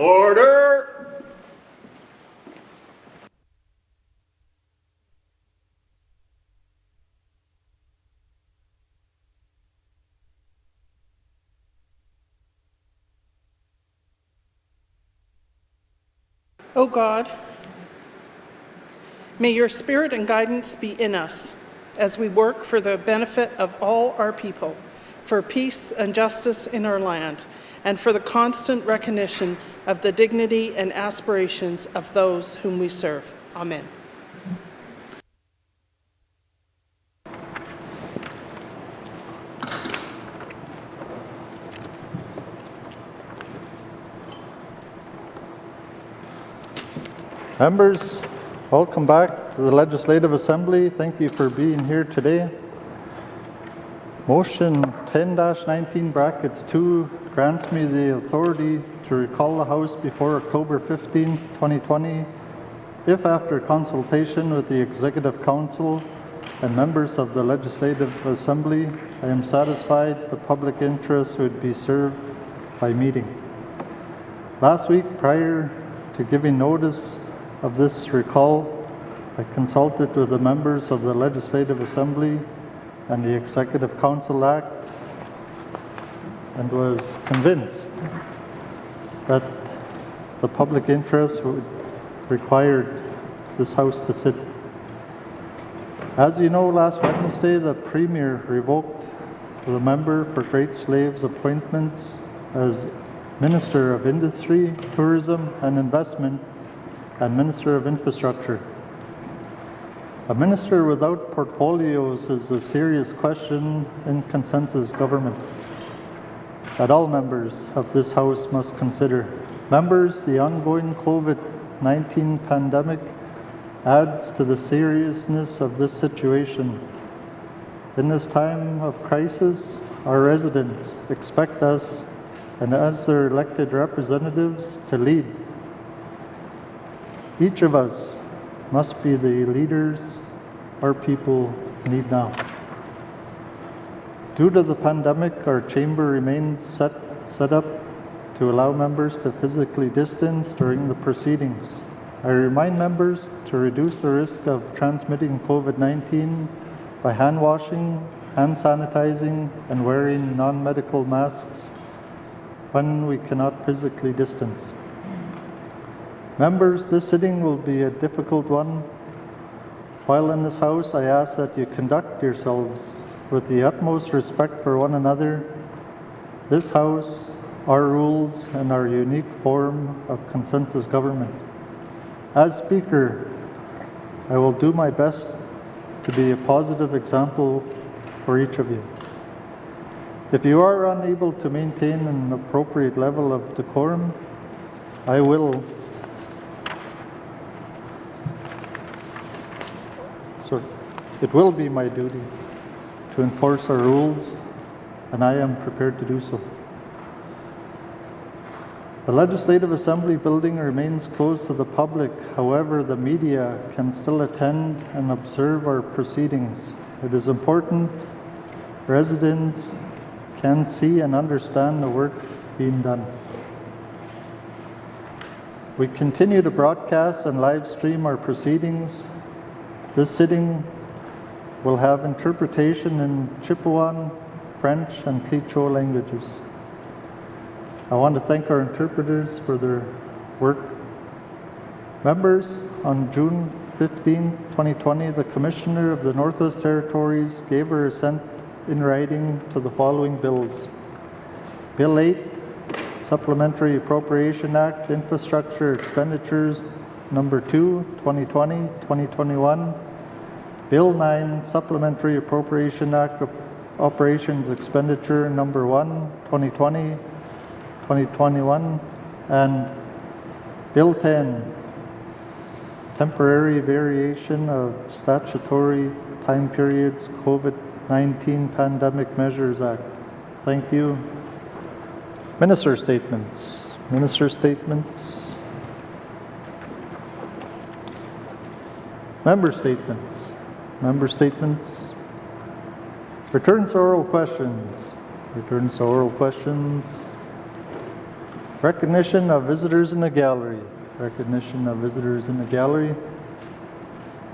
Order! O God, may your spirit and guidance be in us as we work for the benefit of all our people, for peace and justice in our land, and for the constant recognition of the dignity and aspirations of those whom we serve. Amen. Members, welcome back to the Legislative Assembly. Thank you for being here today. Motion 10-19 brackets 2 grants me the authority to recall the House before October 15th, 2020, if after consultation with the Executive Council and members of the Legislative Assembly, I am satisfied the public interest would be served by meeting. Last week, prior to giving notice of this recall, I consulted with the members of the Legislative Assembly and the Executive Council Act and was convinced that the public interest would require this House to sit. As you know, last Wednesday the Premier revoked the member for Great Slave's appointments as Minister of Industry, Tourism and Investment and Minister of Infrastructure. A minister without portfolios is a serious question in consensus government that all members of this House must consider. Members, the ongoing COVID-19 pandemic adds to the seriousness of this situation. In this time of crisis, our residents expect us, and as their elected representatives, to lead. Each of us must be the leaders our people need now. Due to the pandemic, our chamber remains set up to allow members to physically distance during the proceedings. I remind members to reduce the risk of transmitting COVID-19 by hand washing, hand sanitizing, and wearing non-medical masks when we cannot physically distance. Members, this sitting will be a difficult one. While in this House, I ask that you conduct yourselves with the utmost respect for one another. This House, our rules, and our unique form of consensus government. As Speaker, I will do my best to be a positive example for each of you. If you are unable to maintain an appropriate level of decorum, it will be my duty to enforce our rules, and I am prepared to do so. The Legislative Assembly building remains closed to the public. However, the media can still attend and observe our proceedings. It is important residents can see and understand the work being done. We continue to broadcast and live stream our proceedings. This sitting will have interpretation in Chipewyan, French, and Quechua languages. I want to thank our interpreters for their work. Members, on June 15, 2020, the Commissioner of the Northwest Territories gave her assent in writing to the following bills. Bill 8, Supplementary Appropriation Act, Infrastructure Expenditures Number 2, 2020-2021. Bill 9, Supplementary Appropriation Act of Operations Expenditure Number 1, 2020-2021. And Bill 10, Temporary Variation of Statutory Time Periods COVID-19 Pandemic Measures Act. Thank you. Minister statements. Minister statements. Member statements. Member statements. Returns to oral questions. Returns to oral questions. Recognition of visitors in the gallery. Recognition of visitors in the gallery.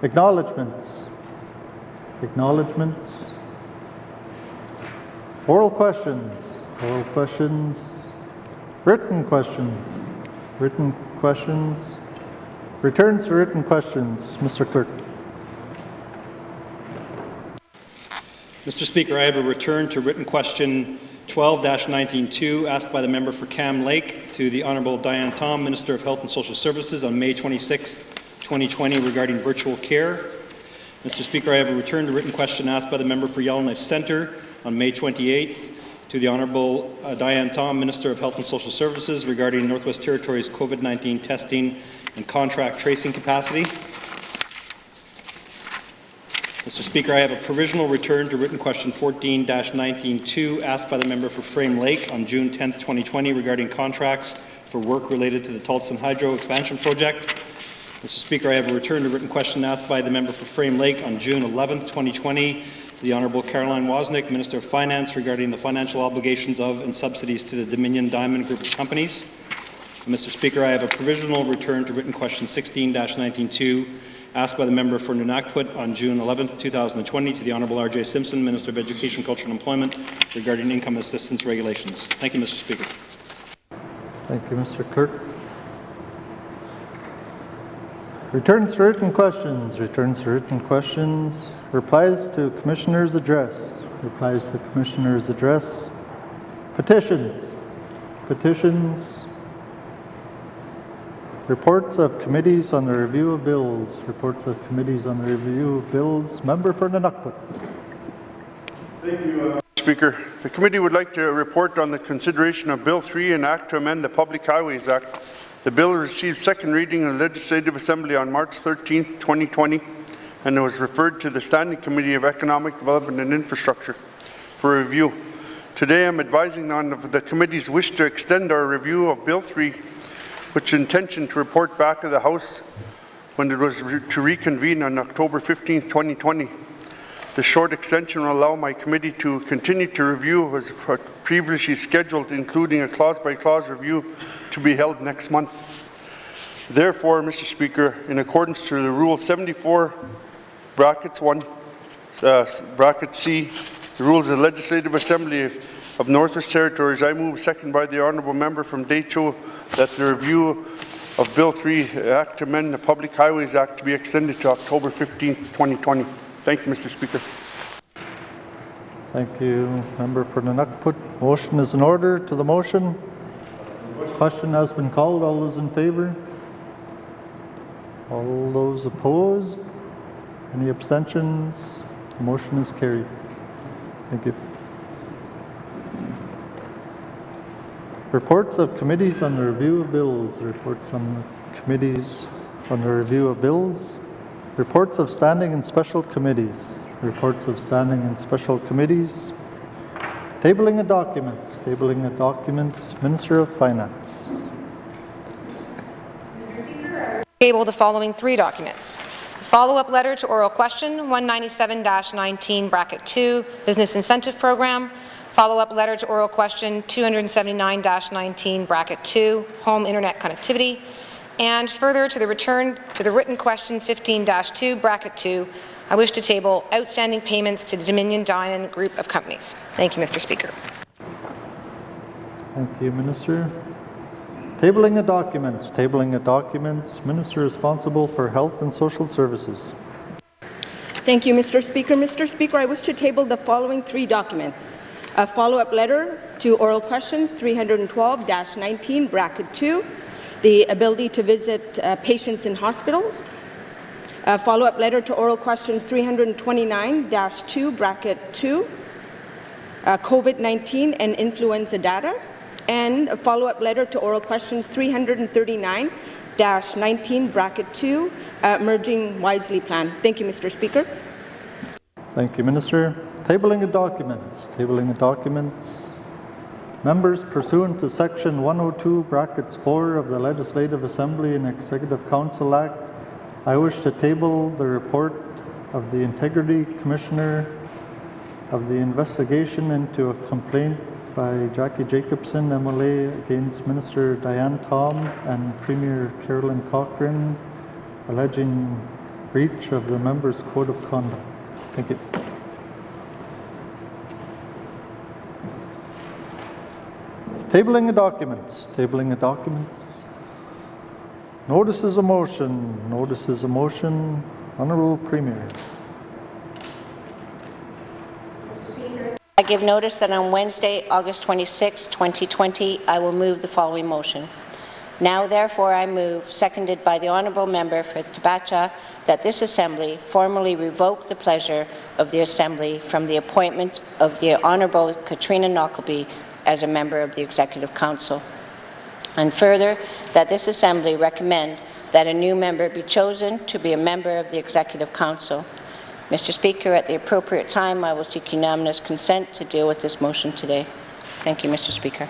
Acknowledgements. Acknowledgements. Oral questions. Oral questions. Written questions. Written questions. Returns to written questions. Mr. Clerk. Mr. Speaker, I have a return to written question 12-19-2 asked by the member for Cam Lake to the Honourable Diane Tom, Minister of Health and Social Services on May 26, 2020 regarding virtual care. Mr. Speaker, I have a return to written question asked by the member for Yellowknife Centre on May 28th to the Honourable Diane Tom, Minister of Health and Social Services regarding Northwest Territories COVID-19 testing and contract tracing capacity. Mr. Speaker, I have a provisional return to written question 14-19-2 asked by the member for Frame Lake on June 10, 2020 regarding contracts for work related to the Tulson Hydro Expansion Project. Mr. Speaker, I have a return to written question asked by the member for Frame Lake on June 11, 2020 to the Honourable Caroline Wozniak, Minister of Finance, regarding the financial obligations of and subsidies to the Dominion Diamond Group of Companies. And Mr. Speaker, I have a provisional return to written question 16-19-2 asked by the member for N.W.T on June 11, 2020 to the Honourable R.J. Simpson, Minister of Education, Culture and Employment regarding income assistance regulations. Thank you, Mr. Speaker. Thank you, Mr. Clerk. Returns to written questions. Returns to written questions. Replies to Commissioner's address. Replies to Commissioner's address. Petitions. Petitions. Reports of committees on the review of bills. Reports of committees on the review of bills. Member for N.W.T. Thank you, Speaker. The committee would like to report on the consideration of Bill 3, an act to amend the Public Highways Act. The bill received second reading in the Legislative Assembly on March 13, 2020, and it was referred to the Standing Committee of Economic Development and Infrastructure for review. Today I'm advising on the committee's wish to extend our review of Bill 3, which intention to report back to the House when it was to reconvene on October 15, 2020. The short extension will allow my committee to continue to review as previously scheduled, including a clause-by-clause review to be held next month. Therefore, Mr. Speaker, in accordance to the Rule 74, brackets 1, bracket C, the Rules of the Legislative Assembly of Northwest Territories, I move, second by the Honourable Member from Daycho, that the review of Bill 3, Act to amend the Public Highways Act, to be extended to October 15, 2020. Thank you, Mr. Speaker. Thank you, Member for N.W.T. Motion is in order. To the motion. Question has been called. All those in favour? All those opposed? Any abstentions? The motion is carried. Thank you. Reports of committees on the review of bills. Reports on the committees on the review of bills. Reports of standing and special committees. Reports of standing and special committees. Tabling of documents. Tabling of documents. Minister of Finance. Table the following three documents. Follow-up letter to oral question 197-19 bracket 2 Business Incentive Program. Follow-up letter to oral question 279-19 bracket 2 Home Internet Connectivity. And further to the return to the written question 15-2 bracket 2, I wish to table outstanding payments to the Dominion Diamond Group of Companies. Thank you, Mr. Speaker. Thank you, Minister. Tabling of documents. Tabling of documents. Minister responsible for Health and Social Services. Thank you, Mr. Speaker. Mr. Speaker, I wish to table the following three documents. A follow-up letter to oral questions 312-19 bracket 2, the ability to visit patients in hospitals. A follow-up letter to oral questions 329-2 bracket 2, COVID-19 and influenza data. And a follow-up letter to oral questions 339-19 bracket 2, Merging Wisely Plan. Thank you, Mr. Speaker. Thank you, Minister. Tabling of documents. Tabling of documents. Members, pursuant to Section 102, brackets 4 of the Legislative Assembly and Executive Council Act, I wish to table the report of the Integrity Commissioner of the investigation into a complaint by Jackie Jacobson, MLA, against Minister Diane Tom and Premier Carolyn Cochrane, alleging breach of the members' code of conduct. Thank you. Tabling of documents. Tabling of documents. Notices of motion. Notices of motion. Honourable Premier. I give notice that on Wednesday, August 26, 2020, I will move the following motion. Now, therefore, I move, seconded by the Honourable Member for Tabacha, that this Assembly formally revoke the pleasure of the Assembly from the appointment of the Honourable Katrina Knockleby as a member of the Executive Council. And further, that this Assembly recommend that a new member be chosen to be a member of the Executive Council. Mr. Speaker, at the appropriate time, I will seek unanimous consent to deal with this motion today. Thank you, Mr. Speaker.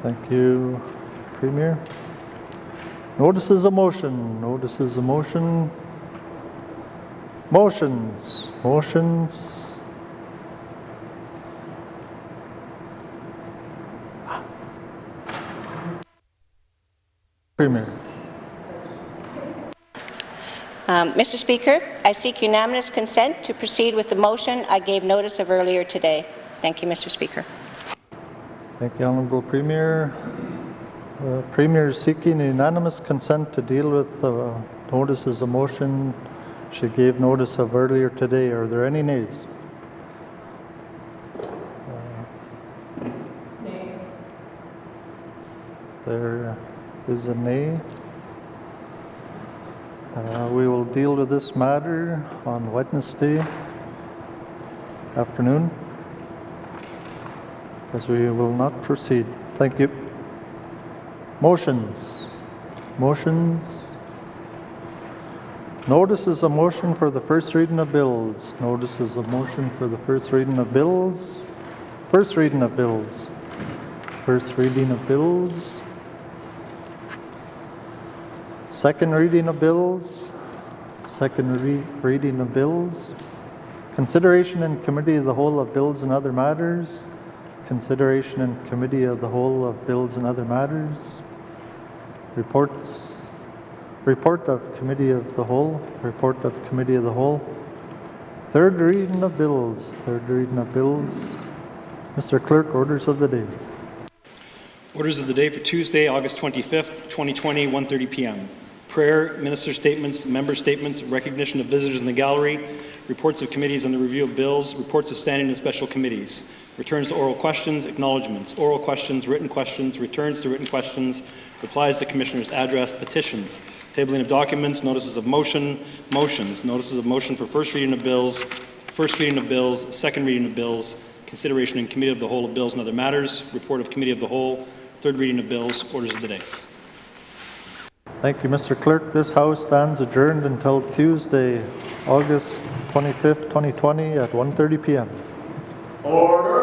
Thank you, Premier. Notices of motion. Notices of motion. Motions. Motions. Premier. Mr. Speaker, I seek unanimous consent to proceed with the motion I gave notice of earlier today. Thank you, Mr. Speaker. Thank you, Honourable Premier. Premier is seeking unanimous consent to deal with notices of motion she gave notice of earlier today. Are there any nays? Nay. There is a nay. We will deal with this matter on Wednesday afternoon, as we will not proceed. Thank you. Motions. Motions. Notices of motion for the first reading of bills. Notices of motion for the first reading of bills. First reading of bills. First reading of bills. Second reading of bills. Second reading of bills. Consideration in committee of the whole of bills and other matters. Consideration in committee of the whole of bills and other matters. Reports. Report of committee of the whole. Report of committee of the whole. Third reading of bills. Third reading of bills. Mr. Clerk, orders of the day. Orders of the day for Tuesday, August 25th, 2020, 1:30 p.m. Prayer, minister statements, member statements, recognition of visitors in the gallery, reports of committees on the review of bills, reports of standing and special committees, returns to oral questions, acknowledgements, oral questions, written questions, returns to written questions, replies to commissioners' address, petitions, tabling of documents, notices of motion, motions, notices of motion for first reading of bills, second reading of bills, consideration in committee of the whole of bills and other matters, report of committee of the whole, third reading of bills, orders of the day. Thank you, Mr. Clerk. This House stands adjourned until Tuesday, August 25th, 2020 at 1:30 p.m. Order.